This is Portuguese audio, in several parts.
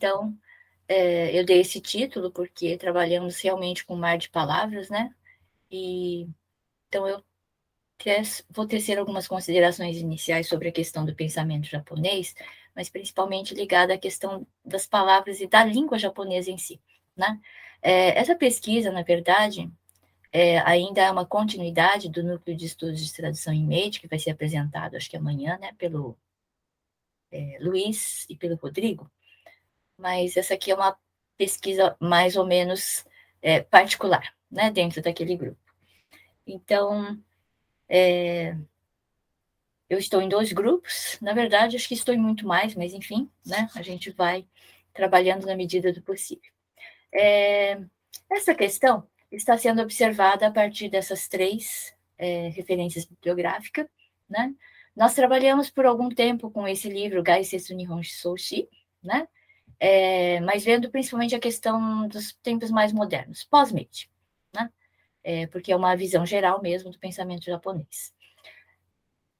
Então, eu dei esse título porque trabalhamos realmente com um mar de palavras, né? E então eu vou tecer algumas considerações iniciais sobre a questão do pensamento japonês, mas principalmente ligada à questão das palavras e da língua japonesa em si, né? Essa pesquisa, na verdade, ainda é uma continuidade do Núcleo de Estudos de Tradução em Meide, que vai ser apresentado, acho que amanhã, né, pelo Luiz e pelo Rodrigo, mas essa aqui é uma pesquisa mais ou menos particular, né, dentro daquele grupo. Então, eu estou em 2 grupos, na verdade, acho que estou em muito mais, mas enfim, né, a gente vai trabalhando na medida do possível. Essa questão está sendo observada a partir dessas 3 referências bibliográficas, né? Nós trabalhamos por algum tempo com esse livro, Gai Setsu Nihon Shoushi, né? Mas vendo principalmente a questão dos tempos mais modernos, pós-Meiji, né? Porque é uma visão geral mesmo do pensamento japonês.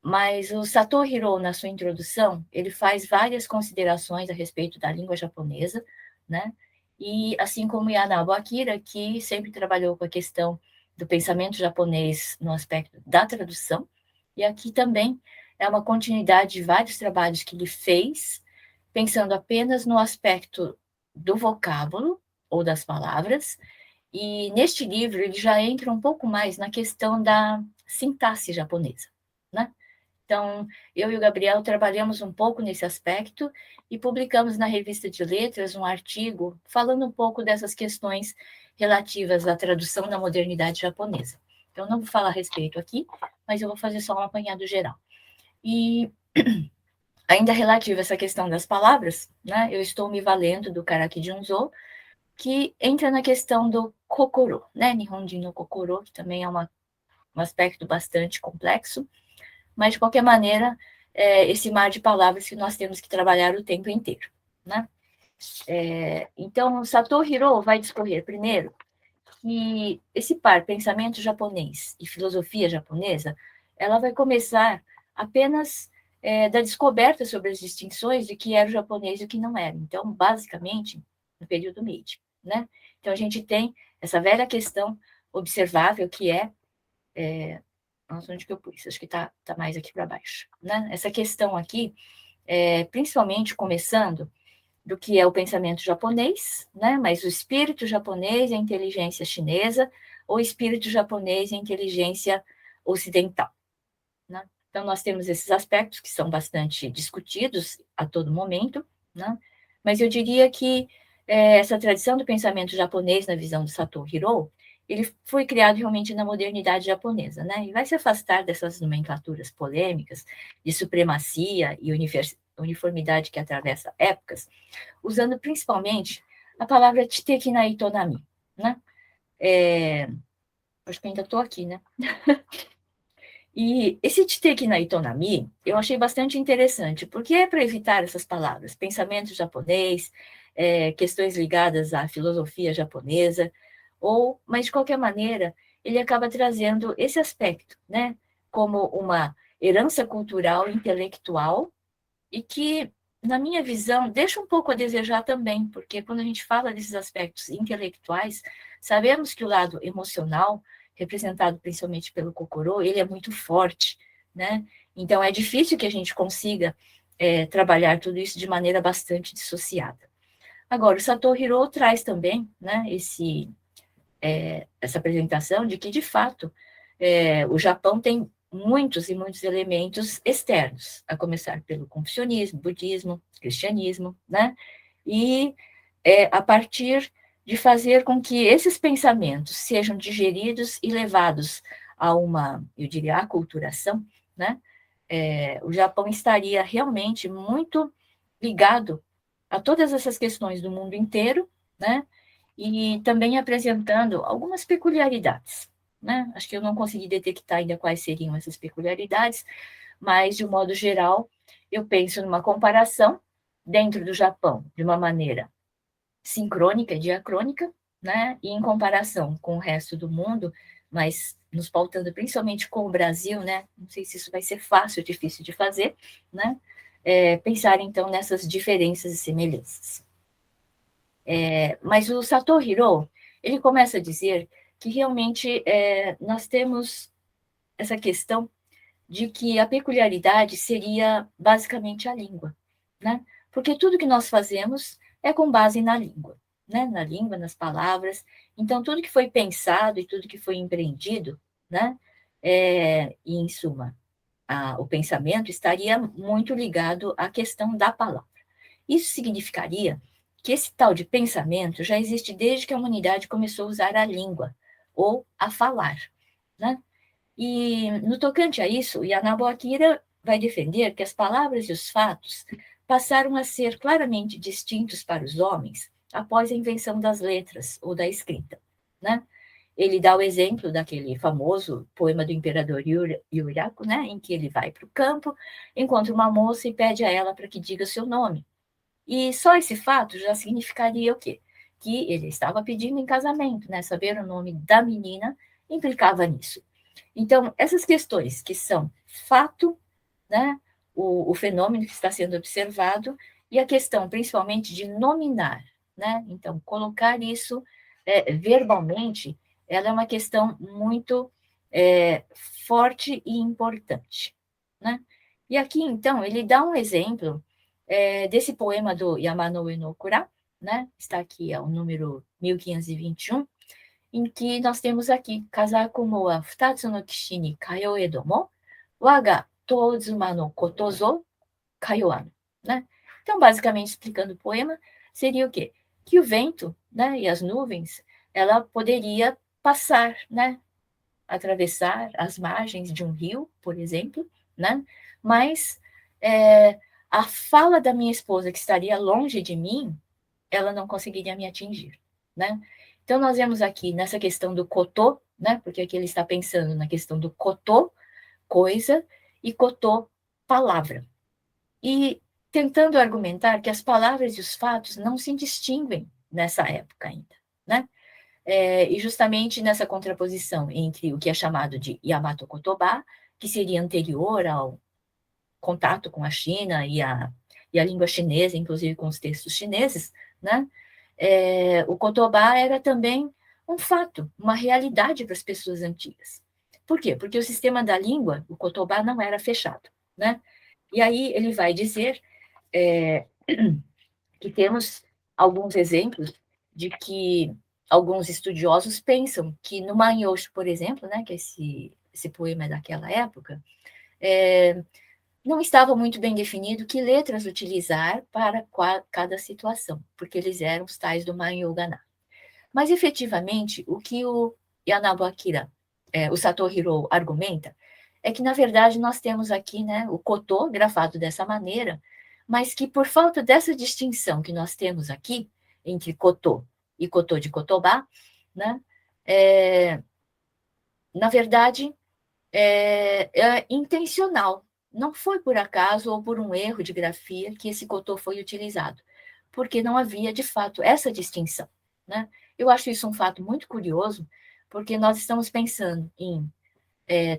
Mas o Satoru Hirou, na sua introdução, ele faz várias considerações a respeito da língua japonesa, né? E assim como Yanabo Akira, que sempre trabalhou com a questão do pensamento japonês no aspecto da tradução, e aqui também é uma continuidade de vários trabalhos que ele fez, pensando apenas no aspecto do vocábulo ou das palavras, e neste livro ele já entra um pouco mais na questão da sintaxe japonesa, né? Então, eu e o Gabriel trabalhamos um pouco nesse aspecto e publicamos na Revista de Letras um artigo falando um pouco dessas questões relativas à tradução da modernidade japonesa. Então, não vou falar a respeito aqui, mas eu vou fazer só um apanhado geral. E ainda relativo a essa questão das palavras, né, eu estou me valendo do Karaki Junzo, que entra na questão do kokoro, né, Nihonjin no kokoro, que também é um aspecto bastante complexo, mas, de qualquer maneira, esse mar de palavras que nós temos que trabalhar o tempo inteiro, né? Então, Satoru Hirou vai discorrer primeiro que esse par pensamento japonês e filosofia japonesa, ela vai começar apenas da descoberta sobre as distinções de que era o japonês e o que não era. Então, basicamente, no período Meiji, né? Então, a gente tem essa velha questão observável que nossa, onde que eu pus? Acho que está mais aqui para baixo, né? Essa questão aqui, principalmente começando do que é o pensamento japonês, né? Mas o espírito japonês e a inteligência chinesa, ou o espírito japonês e a inteligência ocidental, né? Então, nós temos esses aspectos que são bastante discutidos a todo momento, né? Mas eu diria que essa tradição do pensamento japonês na visão do Satoru Hirou, ele foi criado realmente na modernidade japonesa, né? E vai se afastar dessas nomenclaturas polêmicas de supremacia e uniformidade que atravessa épocas, usando principalmente a palavra Chiteki na Itonami, né? Acho que ainda estou aqui, né? E esse Chiteki na Itonami, eu achei bastante interessante, porque é para evitar essas palavras, pensamento japonês, questões ligadas à filosofia japonesa, mas de qualquer maneira, ele acaba trazendo esse aspecto, né, como uma herança cultural, intelectual, e que, na minha visão, deixa um pouco a desejar também, porque quando a gente fala desses aspectos intelectuais, sabemos que o lado emocional, representado principalmente pelo Kokoro, ele é muito forte, né? Então, é difícil que a gente consiga trabalhar tudo isso de maneira bastante dissociada. Agora, o Satoru Hirou traz também, né, essa apresentação de que, de fato, o Japão tem muitos e muitos elementos externos, a começar pelo confucionismo, budismo, cristianismo, né? E a partir de fazer com que esses pensamentos sejam digeridos e levados a uma, eu diria, aculturação, né? O Japão estaria realmente muito ligado a todas essas questões do mundo inteiro, né? E também apresentando algumas peculiaridades, né? Acho que eu não consegui detectar ainda quais seriam essas peculiaridades, mas, de um modo geral, eu penso numa comparação dentro do Japão, de uma maneira sincrônica, diacrônica, né? E em comparação com o resto do mundo, mas nos pautando principalmente com o Brasil, né? Não sei se isso vai ser fácil ou difícil de fazer, né? Pensar, então, nessas diferenças e semelhanças. Mas o Satoru Hirou, ele começa a dizer que realmente nós temos essa questão de que a peculiaridade seria basicamente a língua, né? Porque tudo que nós fazemos é com base na língua, né? Na língua, nas palavras. Então, tudo que foi pensado e tudo que foi empreendido, né? E, em suma, o pensamento estaria muito ligado à questão da palavra. Isso significaria que esse tal de pensamento já existe desde que a humanidade começou a usar a língua, ou a falar, né? E, no tocante a isso, Yanabo Akira vai defender que as palavras e os fatos passaram a ser claramente distintos para os homens após a invenção das letras ou da escrita, né? Ele dá o exemplo daquele famoso poema do imperador Yuraku, né, em que ele vai para o campo, encontra uma moça e pede a ela para que diga seu nome. E só esse fato já significaria o quê? Que ele estava pedindo em casamento, né? Saber o nome da menina implicava nisso. Então, essas questões que são fato, né, o fenômeno que está sendo observado, e a questão principalmente de nominar, né? Então, colocar isso verbalmente, ela é uma questão muito forte e importante, né? E aqui, então, ele dá um exemplo desse poema do Yamanoue no Kura, né? Está aqui, é o número 1521, em que nós temos aqui, Kazakumo wa futatsu no kishi ni kayoedo mo, waga tozuma no kotozo kayoanu, né? Então, basicamente, explicando o poema, seria o quê? Que o vento, né, e as nuvens, ela poderia passar, né, atravessar as margens de um rio, por exemplo, né? Mas a fala da minha esposa, que estaria longe de mim, ela não conseguiria me atingir, né? Então, nós vemos aqui nessa questão do kotô, né? Porque aqui ele está pensando na questão do kotô, coisa, e kotô, palavra. E tentando argumentar que as palavras e os fatos não se distinguem nessa época ainda, né? E justamente nessa contraposição entre o que é chamado de Yamato Kotoba, que seria anterior ao contato com a China e a língua chinesa, inclusive com os textos chineses, né? O Kotoba era também um fato, uma realidade para as pessoas antigas. Por quê? Porque o sistema da língua, o Kotoba, não era fechado, né? E aí ele vai dizer que temos alguns exemplos de que alguns estudiosos pensam que no Manyoshi, por exemplo, né, que esse poema é daquela época, não estava muito bem definido que letras utilizar para cada situação, porque eles eram os tais do Manyogana. Mas, efetivamente, o que o Yanabo Akira, o Satoru Hirou, argumenta é que, na verdade, nós temos aqui, né, o Kotô grafado dessa maneira, mas que, por falta dessa distinção que nós temos aqui, entre Kotô e Kotô de Kotobá, né, na verdade, é intencional. Não foi por acaso ou por um erro de grafia que esse Kotô foi utilizado, porque não havia, de fato, essa distinção, né? Eu acho isso um fato muito curioso, porque nós estamos pensando em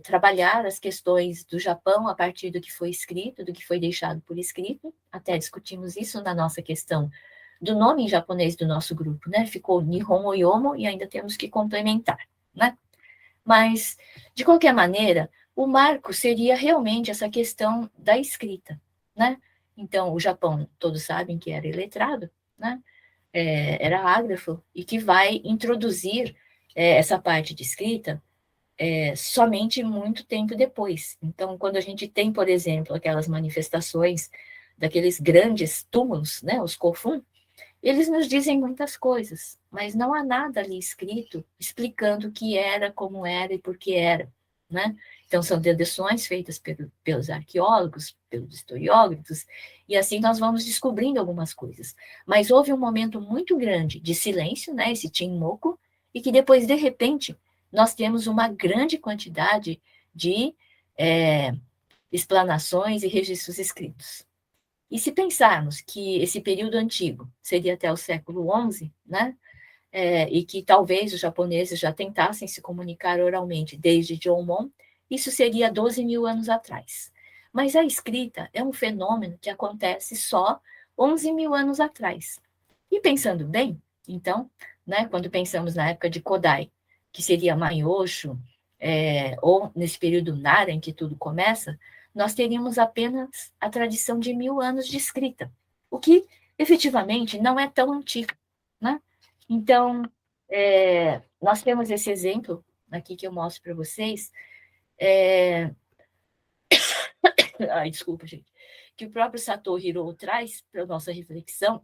trabalhar as questões do Japão a partir do que foi escrito, do que foi deixado por escrito, até discutimos isso na nossa questão do nome em japonês do nosso grupo, né? Ficou Nihon Oyomo e ainda temos que complementar, né? Mas, de qualquer maneira, o marco seria realmente essa questão da escrita, né? Então, o Japão, todos sabem que era iletrado, né? Era ágrafo, e que vai introduzir essa parte de escrita somente muito tempo depois. Então, quando a gente tem, por exemplo, aquelas manifestações daqueles grandes túmulos, né, os Kofun, eles nos dizem muitas coisas, mas não há nada ali escrito explicando o que era, como era e por que era, né? Então, são deduções feitas pelos arqueólogos, pelos historiógrafos, e assim nós vamos descobrindo algumas coisas. Mas houve um momento muito grande de silêncio, né, esse Tinmoku, e que depois, de repente, nós temos uma grande quantidade de explanações e registros escritos. E se pensarmos que esse período antigo seria até o século XI, né? E que talvez os japoneses já tentassem se comunicar oralmente desde Jomon, isso seria 12 mil anos atrás. Mas a escrita é um fenômeno que acontece só 11 mil anos atrás. E pensando bem, então, né, quando pensamos na época de Kodai, que seria Manyoshu, ou nesse período Nara, em que tudo começa, nós teríamos apenas a tradição de 1000 anos de escrita, o que efetivamente não é tão antigo, né? Então, nós temos esse exemplo aqui que eu mostro para vocês. Ai, desculpa, gente. Que o próprio Satoru Hirou traz para a nossa reflexão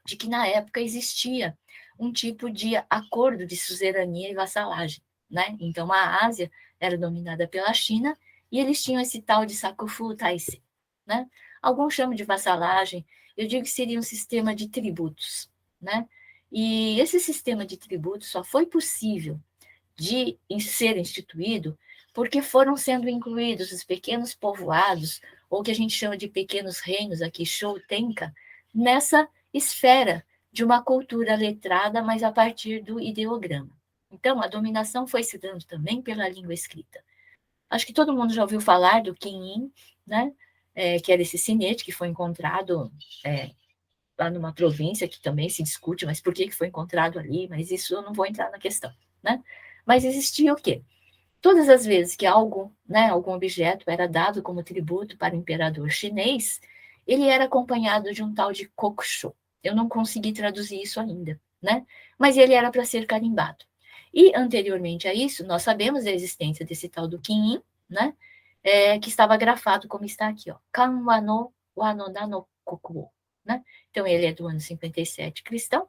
de que na época existia um tipo de acordo de suzerania e vassalagem, né? Então a Ásia era dominada pela China e eles tinham esse tal de Sakufu Taisei, né? Alguns chamam de vassalagem, eu digo que seria um sistema de tributos, né? E esse sistema de tributos só foi possível de ser instituído porque foram sendo incluídos os pequenos povoados, ou que a gente chama de pequenos reinos aqui, Shoutenka, nessa esfera de uma cultura letrada, mas a partir do ideograma. Então, a dominação foi se dando também pela língua escrita. Acho que todo mundo já ouviu falar do Pinyin, né? Que era esse sinete que foi encontrado lá numa província, que também se discute, mas por que foi encontrado ali? Mas isso eu não vou entrar na questão, né? Mas existia o quê? Todas as vezes que algo, né, algum objeto era dado como tributo para o imperador chinês, ele era acompanhado de um tal de kokusho. Eu não consegui traduzir isso ainda, né? Mas ele era para ser carimbado. E anteriormente a isso, nós sabemos da existência desse tal do kinyin, né? Que estava grafado como está aqui, ó, Kanwa no Wanoda no Kokuo, né? Então ele é do ano 57 cristão,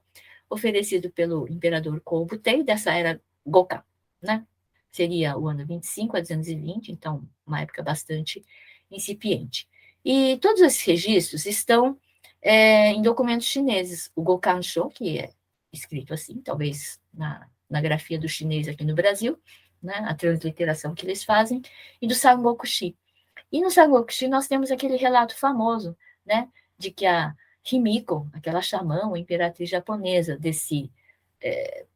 oferecido pelo imperador Kōbutei dessa era Gokan, né? Seria o ano 25 a 220, então uma época bastante incipiente. E todos esses registros estão em documentos chineses. O Gokansho, que é escrito assim, talvez na grafia do chinês aqui no Brasil, né, a transliteração que eles fazem, e do Sangokushi. E no Sangokushi nós temos aquele relato famoso, né, de que a Himiko, aquela xamã, a imperatriz japonesa desse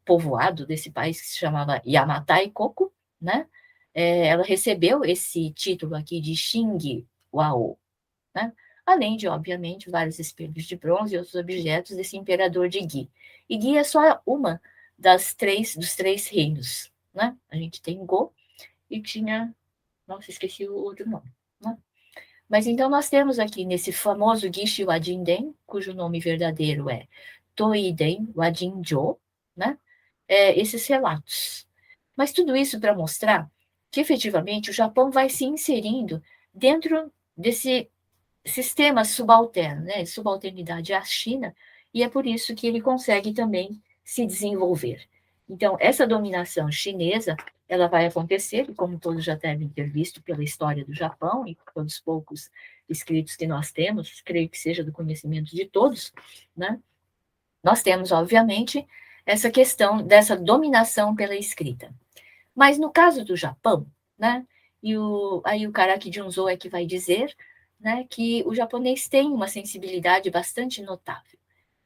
povoado, desse país que se chamava Yamatai Koku, né, ela recebeu esse título aqui de Xing Wao, né, além de, obviamente, vários espelhos de bronze e outros objetos desse imperador de Gi. E Gi é só uma dos três reinos, né? A gente tem Go e tinha, nossa, esqueci o outro nome, né? Mas então nós temos aqui nesse famoso Gishi Wajinden, cujo nome verdadeiro é Toiden Wajinjo, né? Esses relatos. Mas tudo isso para mostrar que efetivamente o Japão vai se inserindo dentro desse sistema subalterno, né? Subalternidade à China, e é por isso que ele consegue também se desenvolver. Então, essa dominação chinesa, ela vai acontecer, e como todos já devem ter visto pela história do Japão e pelos poucos escritos que nós temos, creio que seja do conhecimento de todos, né? Nós temos, obviamente, essa questão dessa dominação pela escrita. Mas no caso do Japão, né? Aí o Karaki Junzo é que vai dizer, né, que o japonês tem uma sensibilidade bastante notável.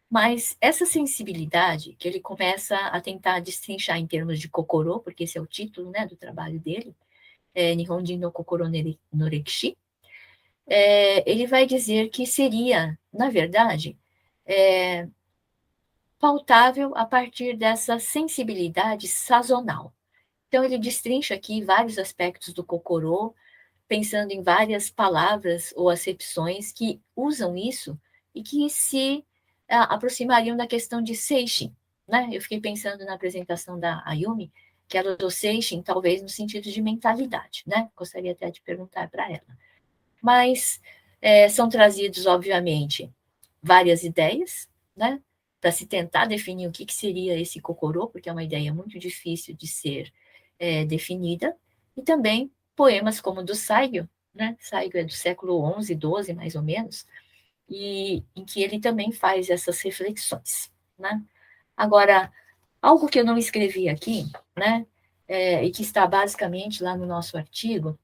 Mas essa sensibilidade, que ele começa a tentar destrinchar em termos de kokoro, porque esse é o título, né, do trabalho dele, Nihonjin no Kokoro no Rekishi, ele vai dizer que seria, na verdade, pautável a partir dessa sensibilidade sazonal. Então, ele destrincha aqui vários aspectos do Kokoro, pensando em várias palavras ou acepções que usam isso e que se aproximariam da questão de Seishin, né? Eu fiquei pensando na apresentação da Ayumi, que ela usou Seishin talvez no sentido de mentalidade, né? Gostaria até de perguntar para ela. Mas são trazidos, obviamente, várias ideias, né? Para se tentar definir o que seria esse Kokoro, porque é uma ideia muito difícil de ser definida, e também poemas como o do Saigyo, né? Saigyo é do século XI, XII, mais ou menos, e em que ele também faz essas reflexões, né? Agora, algo que eu não escrevi aqui, né? E que está basicamente lá no nosso artigo,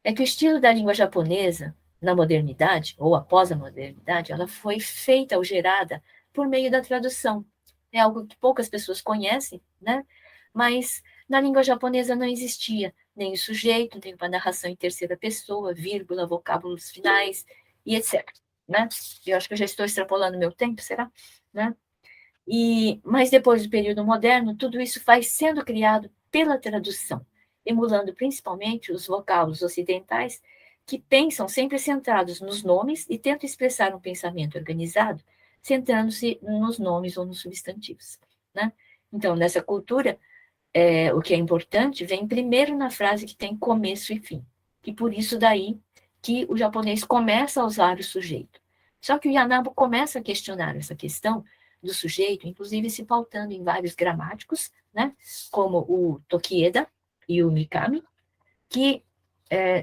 é que o estilo da língua japonesa na modernidade, ou após a modernidade, ela foi feita ou gerada por meio da tradução. É algo que poucas pessoas conhecem, né? Mas na língua japonesa não existia nem o sujeito, nem uma narração em terceira pessoa, vírgula, vocábulos finais e etc. Né? Eu acho que eu já estou extrapolando meu tempo, será? Né? Mas depois do período moderno, tudo isso vai sendo criado pela tradução, emulando principalmente os vocábulos ocidentais que pensam sempre centrados nos nomes e tentam expressar um pensamento organizado, centrando-se nos nomes ou nos substantivos, né? Então, nessa cultura, o que é importante vem primeiro na frase que tem começo e fim. E por isso daí que o japonês começa a usar o sujeito. Só que o Yanabo começa a questionar essa questão do sujeito, inclusive se pautando em vários gramáticos, né, como o Tokieda e o Mikami, que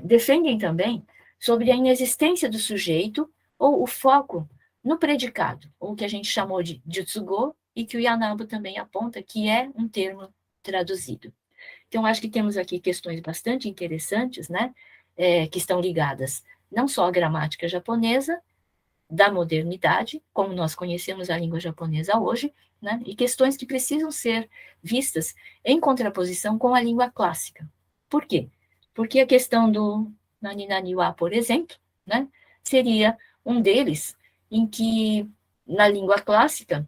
defendem também sobre a inexistência do sujeito ou o foco no predicado, ou o que a gente chamou de jutsugo, e que o Yanabo também aponta que é um termo traduzido. Então, acho que temos aqui questões bastante interessantes, né, que estão ligadas não só à gramática japonesa, da modernidade, como nós conhecemos a língua japonesa hoje, né, e questões que precisam ser vistas em contraposição com a língua clássica. Por quê? Porque a questão do nani nani wa, por exemplo, né, seria um deles em que, na língua clássica,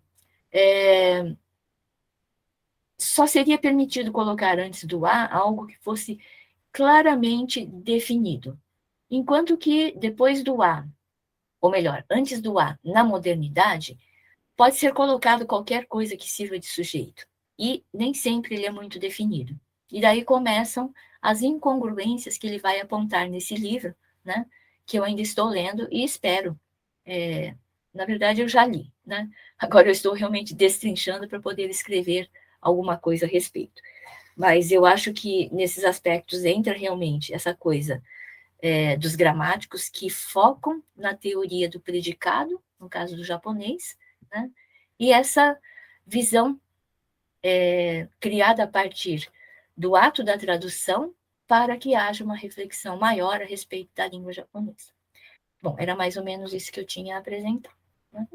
só seria permitido colocar antes do a algo que fosse claramente definido. Enquanto que depois do a, ou melhor, antes do a, na modernidade, pode ser colocado qualquer coisa que sirva de sujeito. E nem sempre ele é muito definido. E daí começam as incongruências que ele vai apontar nesse livro, né, que eu ainda estou lendo e espero. Na verdade, eu já li, né? Agora eu estou realmente destrinchando para poder escrever alguma coisa a respeito. Mas eu acho que nesses aspectos entra realmente essa coisa dos gramáticos que focam na teoria do predicado, no caso do japonês, né? E essa visão criada a partir do ato da tradução para que haja uma reflexão maior a respeito da língua japonesa. Bom, era mais ou menos isso que eu tinha a apresentar. Né?